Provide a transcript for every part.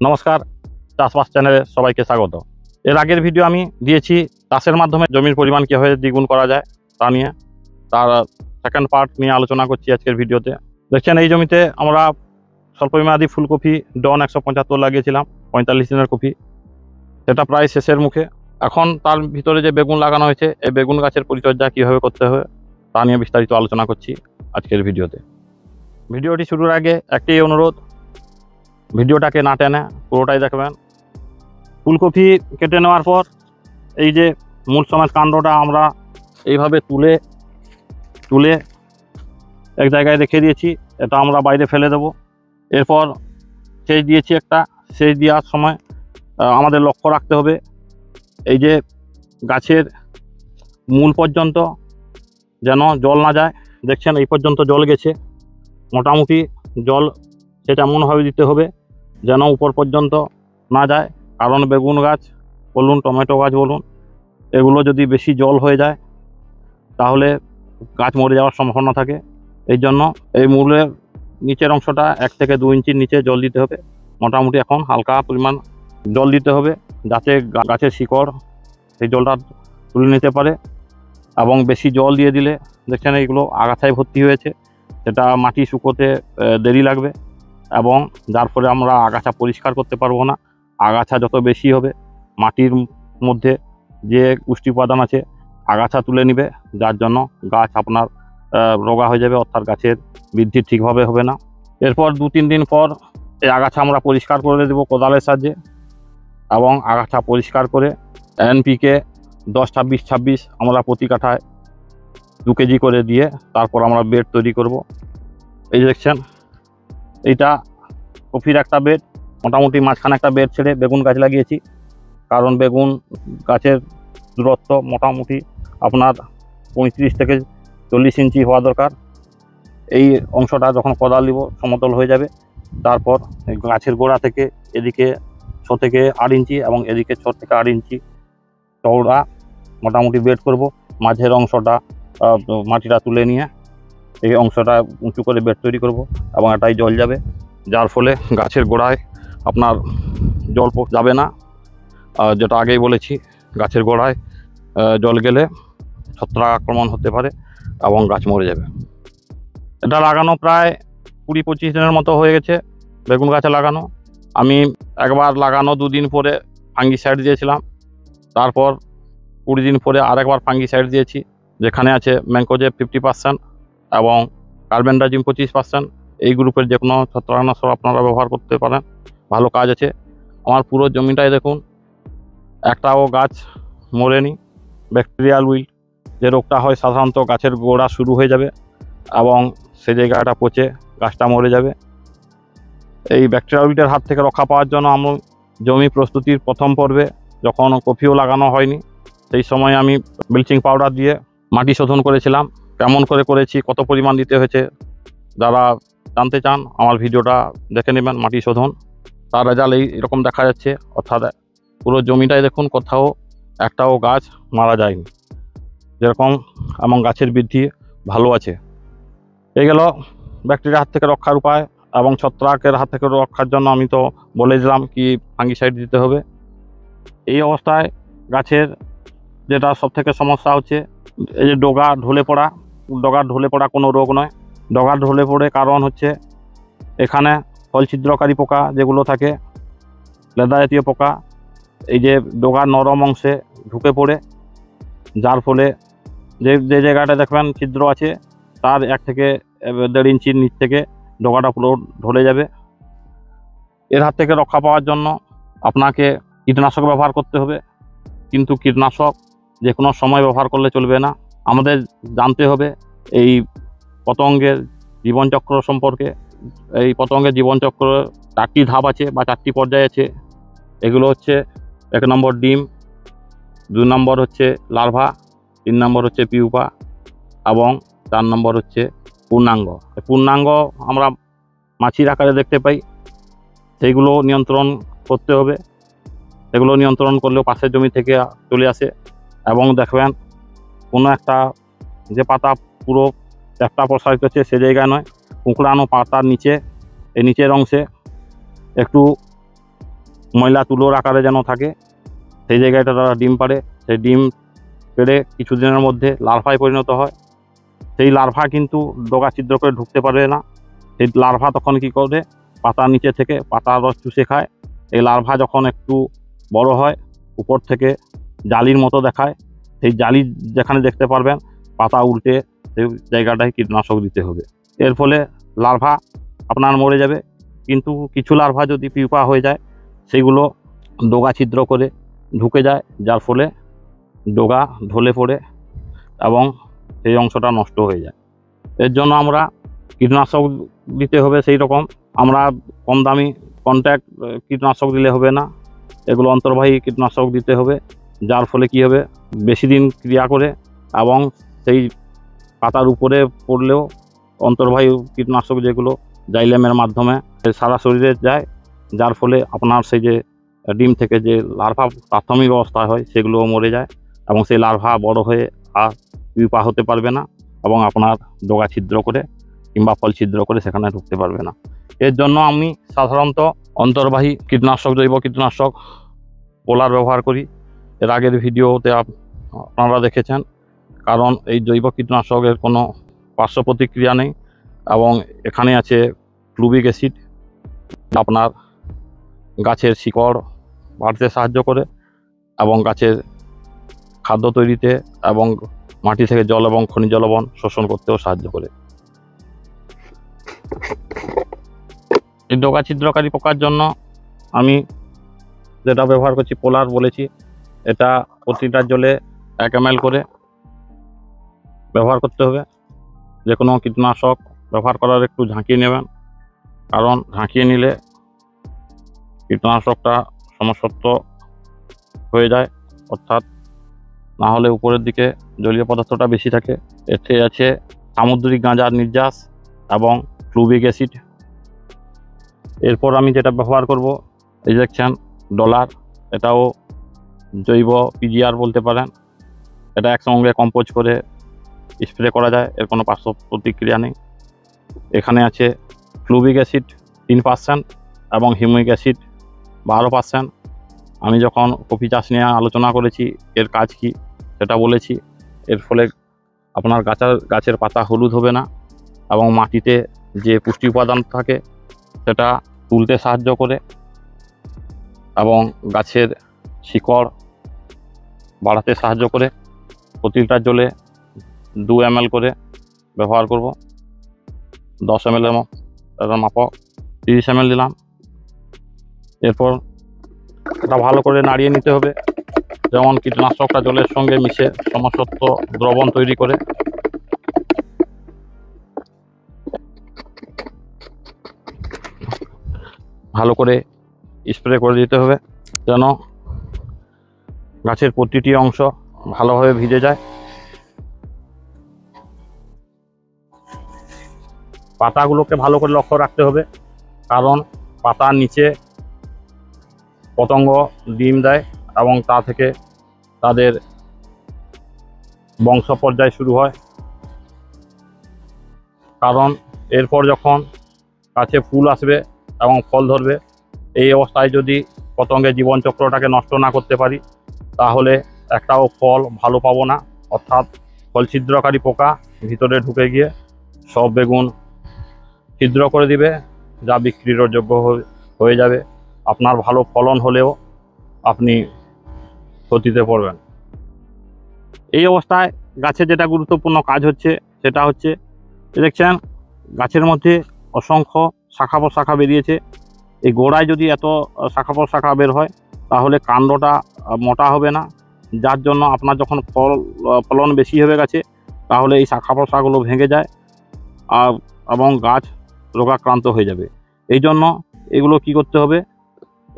নমস্কার, চাষবাস চ্যানেলে সবাইকে স্বাগত। এর আগের ভিডিও আমি দিয়েছি চাষের মাধ্যমে জমির পরিমাণ কীভাবে দ্বিগুণ করা যায় তা নিয়ে। তার সেকেন্ড পার্ট নিয়ে আলোচনা করছি আজকের ভিডিওতে। দেখছেন এই জমিতে আমরা স্বল্পমেয়াদী ফুলকপি ডন 175 লাগিয়েছিলাম, 45 দিনের কপি। সেটা প্রায় শেষের মুখে। এখন তার ভিতরে যে বেগুন লাগানো হয়েছে, এই বেগুন গাছের পরিচর্যা কীভাবে করতে হবে তা নিয়ে বিস্তারিত আলোচনা করছি আজকের ভিডিওতে। ভিডিওটি শুরুর আগে একটি অনুরোধ, ভিডিওটাকে না টেনে পুরোটাই দেখবেন। ফুলকপি কেটে নেওয়ার পর এই যে মূল সমেত কাণ্ডটা আমরা এইভাবে তুলে তুলে এক জায়গায় রেখে দিয়েছি। এটা আমরা বাইরে ফেলে দেব। এরপর সেচ দিয়েছি একটা। সেচ দেওয়ার সময় আমাদের লক্ষ্য রাখতে হবে এই যে গাছের মূল পর্যন্ত যেন জল না যায়। দেখছেন এই পর্যন্ত জল গেছে, মোটামুটি জল সেটা এমনভাবে দিতে হবে যেন উপর পর্যন্ত না যায়। কারণ বেগুন গাছ বলুন, টমেটো গাছ বলুন, এগুলো যদি বেশি জল হয়ে যায় তাহলে গাছ মরে যাওয়ার সম্ভাবনা থাকে। এই জন্য এই মূলের নিচের অংশটা 1 থেকে 2 ইঞ্চির নিচে জল দিতে হবে। মোটামুটি এখন হালকা পরিমাণ জল দিতে হবে যাতে গাছের শিকড় সেই জলটা তুলে নিতে পারে। এবং বেশি জল দিয়ে দিলে দেখছেন এইগুলো আগাছায় ভর্তি হয়েছে, সেটা মাটি শুকোতে দেরি লাগবে এবং যার ফলে আমরা আগাছা পরিষ্কার করতে পারবো না। আগাছা যত বেশি হবে মাটির মধ্যে যে পুষ্টি উপাদান আছে আগাছা তুলে নিবে, যার জন্য গাছ আপনার রোগা হয়ে যাবে, অর্থাৎ গাছের বৃদ্ধি ঠিকভাবে হবে না। এরপর 2-3 দিন পর এই আগাছা আমরা পরিষ্কার করে দেবো কোদালের সাহায্যে এবং আগাছা পরিষ্কার করে এনপিকে 10-26-26 আমরা প্রতি কাঠায় 2 কেজি করে দিয়ে তারপর আমরা বেড তৈরি করব। এই দেখছেন এইটা কপির একটা বেড, মোটামুটি মাঝখানে একটা বেড ছেড়ে বেগুন গাছ লাগিয়েছি। কারণ বেগুন গাছের দূরত্ব মোটামুটি আপনার 35 থেকে 40 ইঞ্চি হওয়া দরকার। এই অংশটা যখন কোদাল দিব সমতল হয়ে যাবে, তারপর গাছের গোড়া থেকে এদিকে 6 থেকে 8 ইঞ্চি এবং এদিকে 6 থেকে 8 ইঞ্চি চওড়া মোটামুটি বেড করব। মাঝের অংশটা মাটিটা তুলে নিয়ে এই অংশটা উঁচু করে বেড তৈরি করব এবং এটাই জল যাবে, যার ফলে গাছের গোড়ায় আপনার জল যাবে না। যেটা আগেই বলেছি, গাছের গোড়ায় জল গেলে ছত্রাক আক্রমণ হতে পারে এবং গাছ মরে যাবে। এটা লাগানো প্রায় 20-25 দিনের মতো হয়ে গেছে বেগুন গাছে লাগানো। আমি একবার লাগানো 2 দিন পরে ফাঙ্গিসাইড দিয়েছিলাম, তারপর 20 দিন পরে আরেকবার ফাঙ্গিসাইড দিয়েছি, যেখানে আছে ম্যানকোজেব 50% এবং কার্বেন্ডাজিম 25%। এই গ্রুপের যে কোনো ছত্রাকনাশক আপনারা ব্যবহার করতে পারেন, ভালো কাজ আছে। আমার পুরো জমিটাই দেখুন একটাও গাছ মরেনি। ব্যাকটেরিয়াল উইল যে রোগটা হয় সাধারণত গাছের গোড়া শুরু হয়ে যাবে এবং সেই জায়গাটা পচে গাছটা মরে যাবে। এই ব্যাকটেরিয়াল উইলের হাত থেকে রক্ষা পাওয়ার জন্য আমি জমি প্রস্তুতির প্রথম পর্বে যখন কপিও লাগানো হয়নি সেই সময় আমি ব্লিচিং পাউডার দিয়ে মাটি শোধন করেছিলাম। কেমন করে করেছি, কত পরিমাণ দিতে হয়েছে, যারা জানতে চান আমার ভিডিওটা দেখে নেবেন। মাটি শোধন তার রেজাল্ট এইরকম দেখা যাচ্ছে, অর্থাৎ পুরো জমিটাই দেখুন কোথাও একটাও গাছ মারা যায়নি যেরকম, এবং গাছের বৃদ্ধি ভালো আছে। এই গেল ব্যাকটেরিয়ার হাত থেকে রক্ষার উপায় এবং ছত্রাকের হাত থেকে রক্ষার জন্য আমি তো বলে দিলাম কি ফাঙ্গিসাইড দিতে হবে। এই অবস্থায় গাছের যেটা সবথেকে সমস্যা হচ্ছে এই যে ডগা ঢলে পড়া। ডগার ঢলে পড়া কোনো রোগ নয়, ডগার ঢলে পড়ে কারণ হচ্ছে এখানে ফল ছিদ্রকারী পোকা যেগুলো থাকে, লেদা জাতীয় পোকা, এই যে ডগার নরম অংশে ঢুকে পড়ে, যার ফলে যে জায়গাটা দেখবেন ছিদ্র আছে তার 1 থেকে 1.5 ইঞ্চির নিচ থেকে ডগাটা পুরো ঢলে যাবে। এর হাত থেকে রক্ষা পাওয়ার জন্য আপনাকে কীটনাশক ব্যবহার করতে হবে, কিন্তু কীটনাশক যে কোনো সময় ব্যবহার করলে চলবে না। আমাদের জানতে হবে এই পতঙ্গের জীবনচক্র সম্পর্কে। এই পতঙ্গের জীবনচক্র 4টি ধাপ আছে বা 4টি পর্যায় আছে। এগুলো হচ্ছে 1 নম্বর ডিম, 2 নম্বর হচ্ছে লার্ভা, 3 নম্বর হচ্ছে পিউপা এবং 4 নম্বর হচ্ছে পূর্ণাঙ্গ। পূর্ণাঙ্গ আমরা মাছির আকারে দেখতে পাই, সেইগুলো নিয়ন্ত্রণ করতে হবে। এগুলো নিয়ন্ত্রণ করলেও পাশের জমি থেকে চলে আসে এবং দেখবেন কোনো একটা যে পাতা পুরো একটা প্রসারিত হচ্ছে সে জায়গায় নয়, কুঁকড়ানো পাতার নিচে এই নিচের অংশে একটু ময়লা তুলোর আকারে যেন থাকে, সেই জায়গাটা তারা ডিম পাড়ে। সেই ডিম পেড়ে কিছুদিনের মধ্যে লার্ভায় পরিণত হয়। সেই লার্ভা কিন্তু ডগা ছিদ্র করে ঢুকতে পারবে না। সেই লার্ভা তখন কি করে, পাতার নিচে থেকে পাতার রস চুষে খায়। এই লার্ভা যখন একটু বড় হয়, উপর থেকে জালির মতো দেখায়। সেই জালি যেখানে দেখতে পারবেন, পাতা উল্টে সেই জায়গাটায় কীটনাশক দিতে হবে। এর ফলে লার্ভা আপনার মরে যাবে। কিন্তু কিছু লার্ভা যদি পিউপা হয়ে যায়, সেগুলো ডগা ছিদ্র করে ঢুকে যায়, যার ফলে ডগা ঢলে পড়ে এবং সেই অংশটা নষ্ট হয়ে যায়। এর জন্য আমরা কীটনাশক দিতে হবে। সেই রকম আমরা কম দামি কন্ট্যাক্ট কীটনাশক দিলে হবে না, এগুলো অন্তর্বাহী কীটনাশক দিতে হবে, যার ফলে কি হবে, বেশি দিন ক্রিয়া করে এবং সেই পাতার উপরে পড়লেও অন্তর্বাহী কীটনাশক যেগুলো জাইলেমের মাধ্যমে সারা শরীরে যায়, যার ফলে আপনার সেই যে ডিম থেকে যে লার্ভা প্রাথমিক অবস্থায় হয় সেগুলোও মরে যায় এবং সেই লার্ভা বড় হয়ে আর পিউপা হতে পারবে না এবং আপনার ডগা ছিদ্র করে কিংবা ফল ছিদ্র করে সেখানে ঢুকতে পারবে না। এর জন্য আমি সাধারণত অন্তর্বাহী কীটনাশক, জৈব কীটনাশক পোলার ব্যবহার করি। এর আগের ভিডিওতে আপনারা দেখেছেন। কারণ এই জৈব কীটনাশকের কোনো পার্শ্ব প্রতিক্রিয়া নেই এবং এখানে আছে ফ্লুবিক অ্যাসিড, আপনার গাছের শিকড় বাড়তে সাহায্য করে এবং গাছের খাদ্য তৈরিতে এবং মাটি থেকে জল এবং খনিজ লবণ শোষণ করতেও সাহায্য করে। এই ডগা ছিদ্রকারী পোকার জন্য আমি যেটা ব্যবহার করছি, পোলার বলেছি, এটা প্রতিটা জলে 1 ml করে ব্যবহার করতে হবে। যে কোনো কীটনাশক ব্যবহার করার একটু ঝাঁকিয়ে নেবেন, কারণ ঝাঁকিয়ে নিলে কীটনাশকটা সমসত্ব হয়ে যায়, অর্থাৎ না হলে উপরের দিকে জলীয় পদার্থটা বেশি থাকে। এতে আছে সামুদ্রিক গাঁজার নির্যাস এবং ফ্লুবিক অ্যাসিড। এরপর আমি যেটা ব্যবহার করব, ইনজেকশন ডলার, এটাও জৈব পিজিআর বলতে পারেন। এটা একসঙ্গে কম্পোজ করে স্প্রে করা যায়, এর কোনো পার্শ্ব প্রতিক্রিয়া নেই। এখানে আছে ফ্লুবিক অ্যাসিড 3% এবং হিউমিক অ্যাসিড 12%। আমি যখন কফি চাষ নিয়ে আলোচনা করেছি, এর কাজ কি সেটা বলেছি। এর ফলে আপনার গাছের পাতা হলুদ হবে না এবং মাটিতে যে পুষ্টি উপাদান থাকে সেটা তুলতে সাহায্য করে এবং গাছের শিকড় বাড়াতে সাহায্য করে। প্রতিটা জলে 2 ml করে ব্যবহার করব। 10 ml এর মাপক 30 ml দিলাম। এরপর এটা ভালো করে নাড়িয়ে নিতে হবে, যেমন কীটনাশকটা জলের সঙ্গে মিশে সমসত্ব দ্রবণ তৈরি করে। ভালো করে স্প্রে করে দিতে হবে যেন গাছের প্রতিটি অংশ ভালোভাবে ভিজে যায়। পাতাগুলোকে ভালো করে লক্ষ্য রাখতে হবে, কারণ পাতার নিচে পতঙ্গ ডিম দেয় এবং তা থেকে তাদের বংশ পর্যায় শুরু হয়। কারণ এরপর যখন গাছে ফুল আসবে এবং ফল ধরবে, এই অবস্থায় যদি পতঙ্গের জীবনচক্রটাকে নষ্ট না করতে পারি, তাহলে একটাও ফল ভালো পাবো না। অর্থাৎ ফল ছিদ্রকারী পোকা ভিতরে ঢুকে গিয়ে সব বেগুন ছিদ্র করে দিবে, যা বিক্রির যোগ্য হয়ে যাবে। আপনার ভালো ফলন হলেও আপনি ক্ষতিতে পড়বেন। এই অবস্থায় গাছে যেটা গুরুত্বপূর্ণ কাজ হচ্ছে সেটা হচ্ছে, দেখছেন গাছের মধ্যে অসংখ্য শাখা প্রশাখা বেরিয়েছে। এই গোড়ায় যদি এত শাখা প্রশাখা বের হয়, তাহলে কাণ্ডটা মোটা হবে না, যার জন্য আপনার যখন ফলন বেশি হবে গাছে, তাহলে এই শাখা প্রশাখাগুলো ভেঙে যায় এবং গাছ রোগাক্রান্ত হয়ে যাবে। এই জন্য এগুলো কি করতে হবে,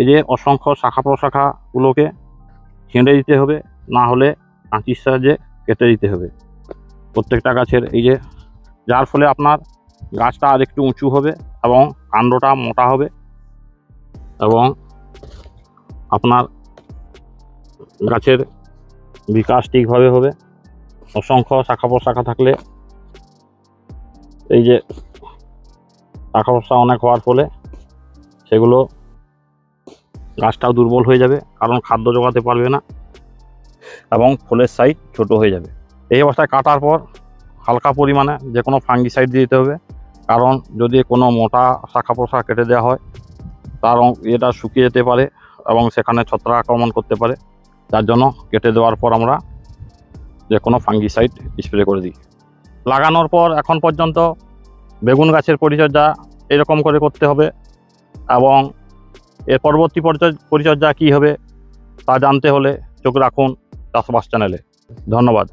এই যে অসংখ্য শাখা প্রশাখাগুলোকে ছেঁড়ে দিতে হবে, না হলে কাঁচির সাহায্যে কেটে দিতে হবে প্রত্যেকটা গাছের। এই যে, যার ফলে আপনার গাছটা আর একটু উঁচু হবে এবং কাণ্ডটা মোটা হবে এবং আপনার গাছের বিকাশ ঠিকভাবে হবে। অসংখ্য শাখা প্রশাখা থাকলে, এই যে শাখা প্রশাখা অনেক হওয়ার ফলে সেগুলো গাছটাও দুর্বল হয়ে যাবে, কারণ খাদ্য জোগাতে পারবে না এবং ফুলের সাইজ ছোট হয়ে যাবে। এই অবস্থায় কাটার পর হালকা পরিমাণে যে কোনো ফাঙ্গিসাইড দিয়ে দিতে হবে, কারণ যদি কোনো মোটা শাখা প্রশাখা কেটে দেওয়া হয় তার এটা শুকিয়ে যেতে পারে এবং সেখানে ছত্রাক আক্রমণ করতে পারে। যার জন্য কেটে দেওয়ার পর আমরা যে কোনো ফাঙ্গিসাইড স্প্রে করে দিই। লাগানোর পর এখন পর্যন্ত বেগুন গাছের পরিচর্যা এরকম করে করতে হবে এবং এর পরবর্তী পরিচর্যা কী হবে তা জানতে হলে চোখ রাখুন চাষবাস চ্যানেলে। ধন্যবাদ।